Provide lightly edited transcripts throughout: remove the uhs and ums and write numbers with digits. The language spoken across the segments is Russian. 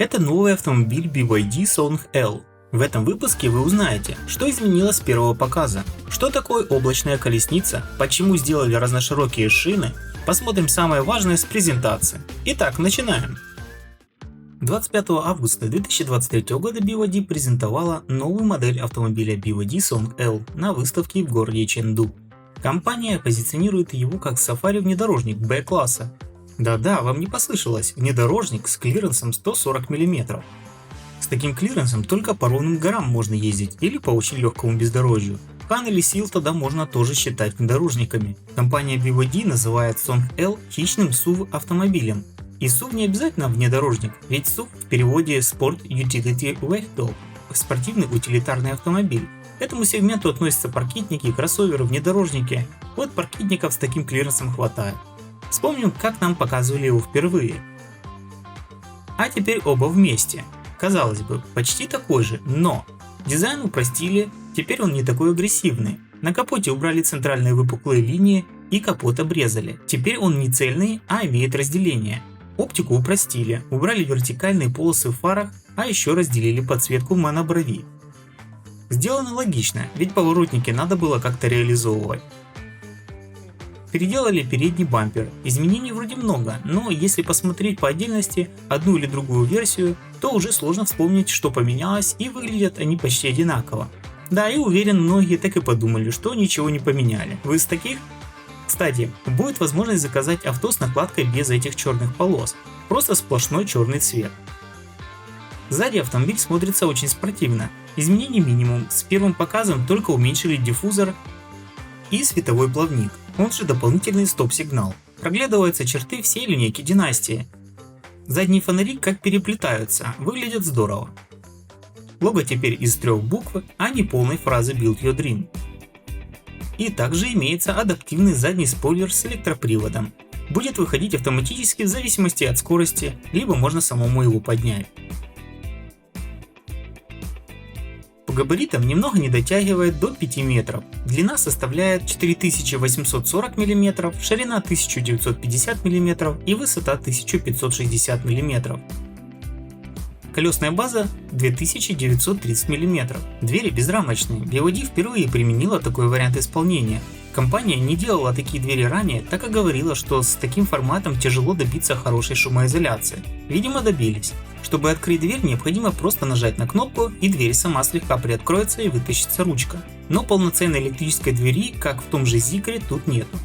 Это новый автомобиль BYD Song L. В этом выпуске вы узнаете, что изменилось с первого показа, что такое облачная колесница, почему сделали разноширокие шины, посмотрим самое важное с презентации. Итак, начинаем. 25 августа 2023 года BYD презентовала новую модель автомобиля BYD Song L на выставке в городе Чэнду. Компания позиционирует его как сафари-внедорожник B-класса. Да-да, вам не послышалось, внедорожник с клиренсом 140 мм. С таким клиренсом только по ровным горам можно ездить или по очень легкому бездорожью. Хан или Сил тогда можно тоже считать внедорожниками. Компания BYD называет Song L хищным SUV автомобилем. И SUV не обязательно внедорожник, ведь SUV в переводе Sport Utility Vehicle – спортивный утилитарный автомобиль. К этому сегменту относятся паркетники, кроссоверы, внедорожники. Вот паркетников с таким клиренсом хватает. Вспомним, как нам показывали его впервые. А теперь оба вместе. Казалось бы, почти такой же, но дизайн упростили, теперь он не такой агрессивный. На капоте убрали центральные выпуклые линии и капот обрезали. Теперь он не цельный, а имеет разделение. Оптику упростили, убрали вертикальные полосы в фарах, а еще разделили подсветку моноброви. Сделано логично, ведь поворотники надо было как-то реализовывать. Переделали передний бампер, изменений вроде много, но если посмотреть по отдельности одну или другую версию, то уже сложно вспомнить, что поменялось, и выглядят они почти одинаково. Да, и уверен, многие так и подумали, что ничего не поменяли. Вы из таких? Кстати, будет возможность заказать авто с накладкой без этих черных полос, просто сплошной черный цвет. Сзади автомобиль смотрится очень спортивно, изменений минимум, с первым показом только уменьшили диффузор и световой плавник, он же дополнительный стоп-сигнал. Проглядываются черты всей линейки Династии. Задние фонари как переплетаются, выглядят здорово. Лого теперь из 3 букв, а не полной фразы Build Your Dream. И также имеется адаптивный задний спойлер с электроприводом. Будет выходить автоматически в зависимости от скорости, либо можно самому его поднять. По габаритам немного не дотягивает до 5 метров, длина составляет 4840 мм, ширина 1950 мм и высота 1560 мм. Колесная база 2930 мм. Двери безрамочные. BYD впервые применила такой вариант исполнения. Компания не делала такие двери ранее, так и говорила, что с таким форматом тяжело добиться хорошей шумоизоляции. Видимо, добились. Чтобы открыть дверь, необходимо просто нажать на кнопку, и дверь сама слегка приоткроется и вытащится ручка. Но полноценной электрической двери, как в том же Zikr, тут нету.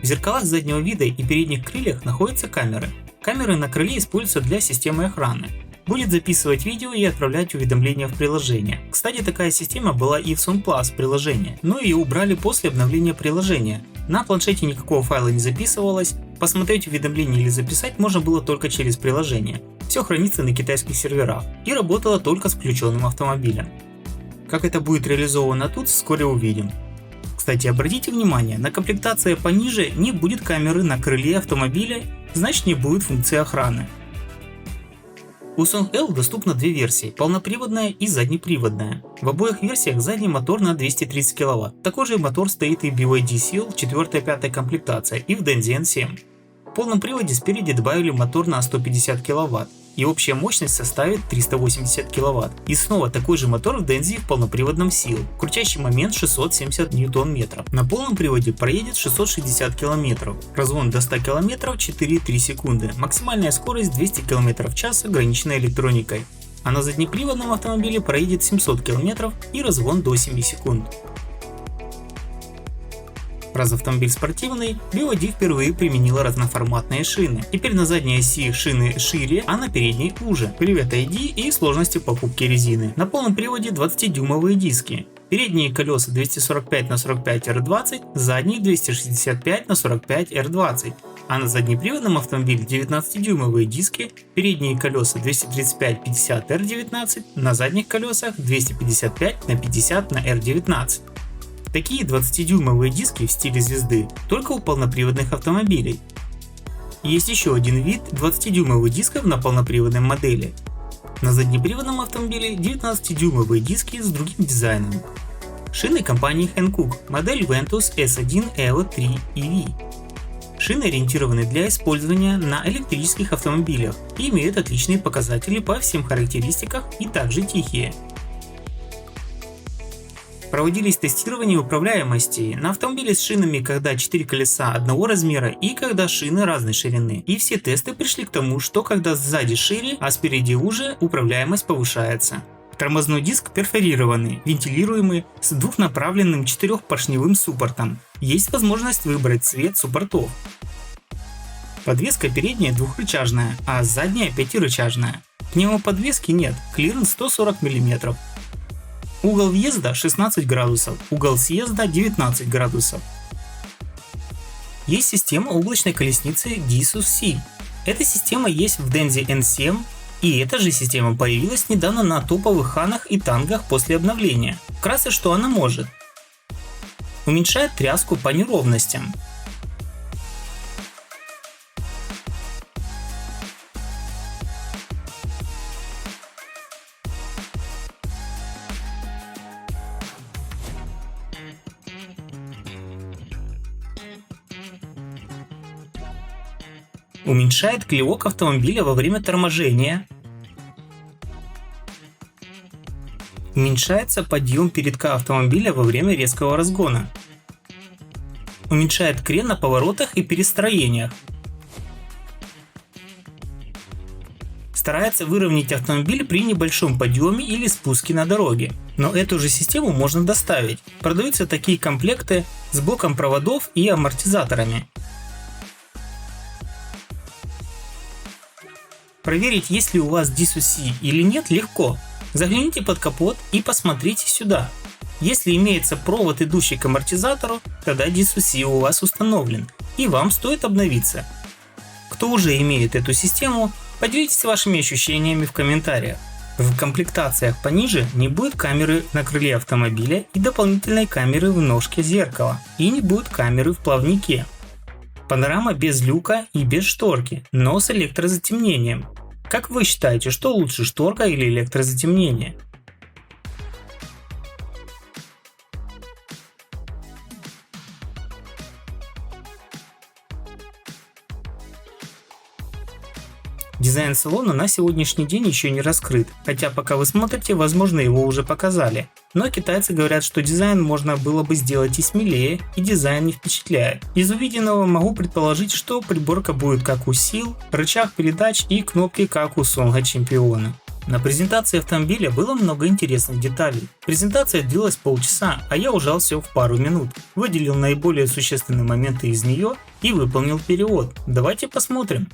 В зеркалах заднего вида и передних крыльях находятся камеры. Камеры на крыле используются для системы охраны. Будет записывать видео и отправлять уведомления в приложение. Кстати, такая система была и в Song Plus приложении, но ее убрали после обновления приложения. На планшете никакого файла не записывалось, посмотреть уведомления или записать можно было только через приложение. Все хранится на китайских серверах и работало только с включенным автомобилем. Как это будет реализовано тут, вскоре увидим. Кстати, обратите внимание, на комплектации пониже не будет камеры на крыле автомобиля, значит не будет функции охраны. У Song L доступно две версии, полноприводная и заднеприводная. В обоих версиях задний мотор на 230 кВт. Такой же мотор стоит и в BYD Seal 4-5 комплектация и в Denzi N7. В полном приводе спереди добавили мотор на 150 кВт, и общая мощность составит 380 кВт. И снова такой же мотор в Denzi в полноприводном Seal. Крутящий момент 670 Нм. На полном приводе проедет 660 км. Разгон до 100 км 4,3 секунды. Максимальная скорость 200 км в час, ограниченная электроникой. А на заднеприводном автомобиле проедет 700 км и разгон до 7 секунд. Раз автомобиль спортивный, BYD впервые применила разноформатные шины. Теперь на задней оси шины шире, а на передней уже. Привет ID и сложности покупки резины. На полном приводе 20-дюймовые диски. Передние колеса 245 на 45 R20, задние 265 на 45 R20. А на заднеприводном автомобиле 19-дюймовые диски, передние колеса 235/50 R19, на задних колесах 255 на 50 на R19. Такие 20-дюймовые диски в стиле звезды только у полноприводных автомобилей. Есть еще один вид 20-дюймовых дисков на полноприводной модели. На заднеприводном автомобиле 19-дюймовые диски с другим дизайном. Шины компании Hankook, модель Ventus S1 EVO 3 EV. Шины ориентированы для использования на электрических автомобилях и имеют отличные показатели по всем характеристикам и также тихие. Проводились тестирования управляемости на автомобиле с шинами, когда 4 колеса одного размера и когда шины разной ширины. И все тесты пришли к тому, что когда сзади шире, а спереди уже, управляемость повышается. Тормозной диск перфорированный, вентилируемый, с двухнаправленным 4-поршневым суппортом. Есть возможность выбрать цвет суппортов. Подвеска передняя двухрычажная, а задняя пятирычажная. Пневмоподвески нет, клиренс 140 мм. Угол въезда 16 градусов, угол съезда 19 градусов. Есть система облачной колесницы DSUS C. Эта система есть в Denza N7, и эта же система появилась недавно на топовых ханах и тангах после обновления. Вкратце, что она может? Уменьшает тряску по неровностям. Уменьшает клевок автомобиля во время торможения. Уменьшается подъем передка автомобиля во время резкого разгона. Уменьшает крен на поворотах и перестроениях. Старается выровнять автомобиль при небольшом подъеме или спуске на дороге. Но эту же систему можно доставить. Продаются такие комплекты с блоком проводов и амортизаторами. Проверить, есть ли у вас DSUS C или нет, легко. Загляните под капот и посмотрите сюда. Если имеется провод, идущий к амортизатору, тогда DSUS C у вас установлен, и вам стоит обновиться. Кто уже имеет эту систему, поделитесь вашими ощущениями в комментариях. В комплектациях пониже не будет камеры на крыле автомобиля и дополнительной камеры в ножке зеркала, и не будет камеры в плавнике. Панорама без люка и без шторки, но с электрозатемнением. Как вы считаете, что лучше, шторка или электрозатемнение? Дизайн салона на сегодняшний день еще не раскрыт, хотя пока вы смотрите, возможно, его уже показали. Но китайцы говорят, что дизайн можно было бы сделать и смелее, и дизайн не впечатляет. Из увиденного могу предположить, что приборка будет как у Seal, рычаг передач и кнопки как у Сонга Чемпиона. На презентации автомобиля было много интересных деталей. Презентация длилась полчаса, а я ужал все в пару минут. Выделил наиболее существенные моменты из нее и выполнил перевод. Давайте посмотрим.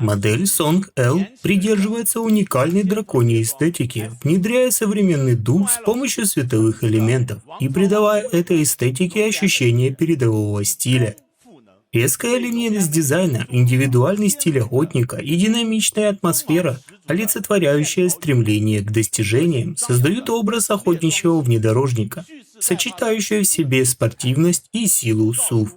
Модель Song L придерживается уникальной драконьей эстетики, внедряя современный дух с помощью световых элементов и придавая этой эстетике ощущение передового стиля. Резкая линейность дизайна, индивидуальный стиль охотника и динамичная атмосфера, олицетворяющая стремление к достижениям, создают образ охотничьего внедорожника, сочетающего в себе спортивность и силу SUV.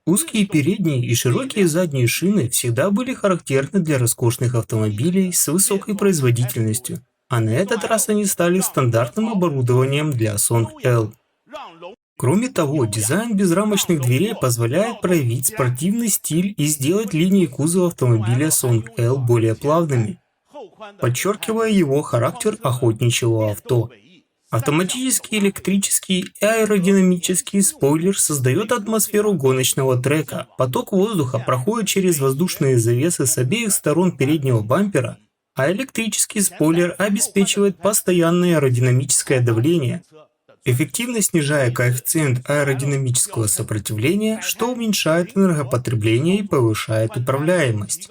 Узкие передние и широкие задние шины всегда были характерны для роскошных автомобилей с высокой производительностью, а на этот раз они стали стандартным оборудованием для Song L. Кроме того, дизайн безрамочных дверей позволяет проявить спортивный стиль и сделать линии кузова автомобиля Song L более плавными, подчеркивая его характер охотничьего авто. Автоматический, электрический и аэродинамический спойлер создает атмосферу гоночного трека. Поток воздуха проходит через воздушные завесы с обеих сторон переднего бампера, а электрический спойлер обеспечивает постоянное аэродинамическое давление, эффективно снижая коэффициент аэродинамического сопротивления, что уменьшает энергопотребление и повышает управляемость.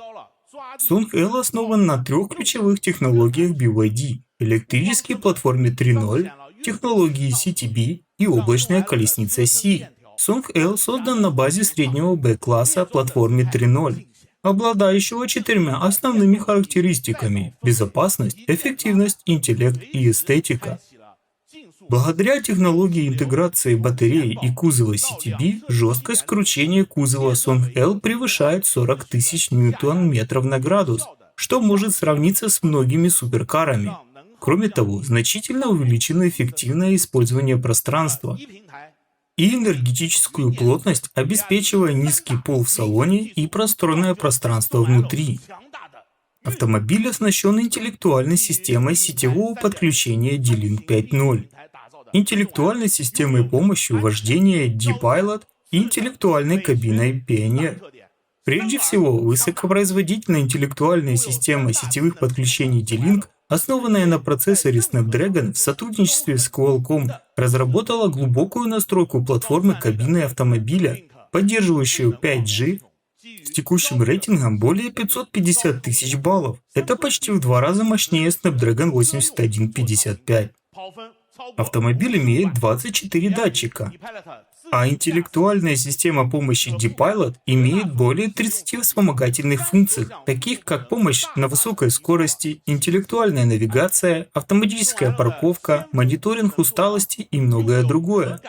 Song L основан на трех ключевых технологиях BYD: электрической платформе 3.0, технологии CTB и облачная колесница C. Song L создан на базе среднего B-класса платформы 3.0, обладающего четырьмя основными характеристиками: безопасность, эффективность, интеллект и эстетика. Благодаря технологии интеграции батареи и кузова CTB, жесткость кручения кузова Song L превышает 40 тысяч Ньютон-метров на градус, что может сравниться с многими суперкарами. Кроме того, значительно увеличено эффективное использование пространства. и энергетическую плотность, обеспечивая низкий пол в салоне и просторное пространство внутри. Автомобиль оснащен интеллектуальной системой сетевого подключения D-Link 5.0, интеллектуальной системой помощи вождения D-Pilot и интеллектуальной кабиной Pioneer. Прежде всего, высокопроизводительная интеллектуальная система сетевых подключений D-Link, основанная на процессоре Snapdragon в сотрудничестве с Qualcomm, разработала глубокую настройку платформы кабины автомобиля, поддерживающую 5G, с текущим рейтингом более 550 тысяч баллов. Это почти в 2 раза мощнее Snapdragon 8155. Автомобиль имеет 24 датчика, а интеллектуальная система помощи D-Pilot имеет более 30 вспомогательных функций, таких как помощь на высокой скорости, интеллектуальная навигация, автоматическая парковка, мониторинг усталости и многое другое.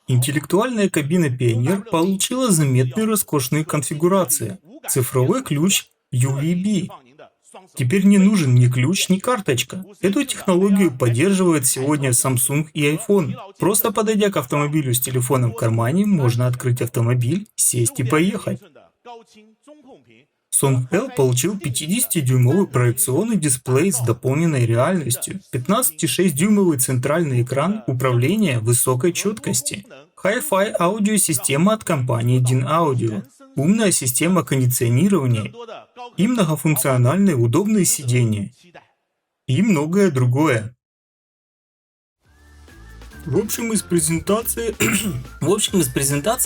Интеллектуальная кабина Pioneer получила заметную роскошную конфигурацию, цифровой ключ UVB. Теперь не нужен ни ключ, ни карточка. Эту технологию поддерживают сегодня Samsung и iPhone. Просто подойдя к автомобилю с телефоном в кармане, можно открыть автомобиль, сесть и поехать. Song L получил 50-дюймовый проекционный дисплей с дополненной реальностью, 15,6-дюймовый центральный экран управления высокой четкости, Hi-Fi аудиосистема от компании DIN Audio, умная система кондиционирования и многофункциональные удобные сиденья, и многое другое. В общем, из презентации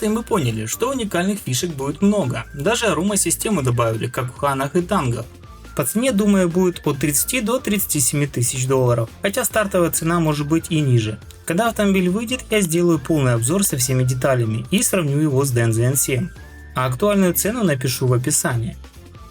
мы поняли, что уникальных фишек будет много. Даже арома-систему добавили, как в Ханах и Тангах. По цене, думаю, будет от 30 до 37 тысяч долларов, хотя стартовая цена может быть и ниже. Когда автомобиль выйдет, я сделаю полный обзор со всеми деталями и сравню его с DNZN 7. А актуальную цену напишу в описании.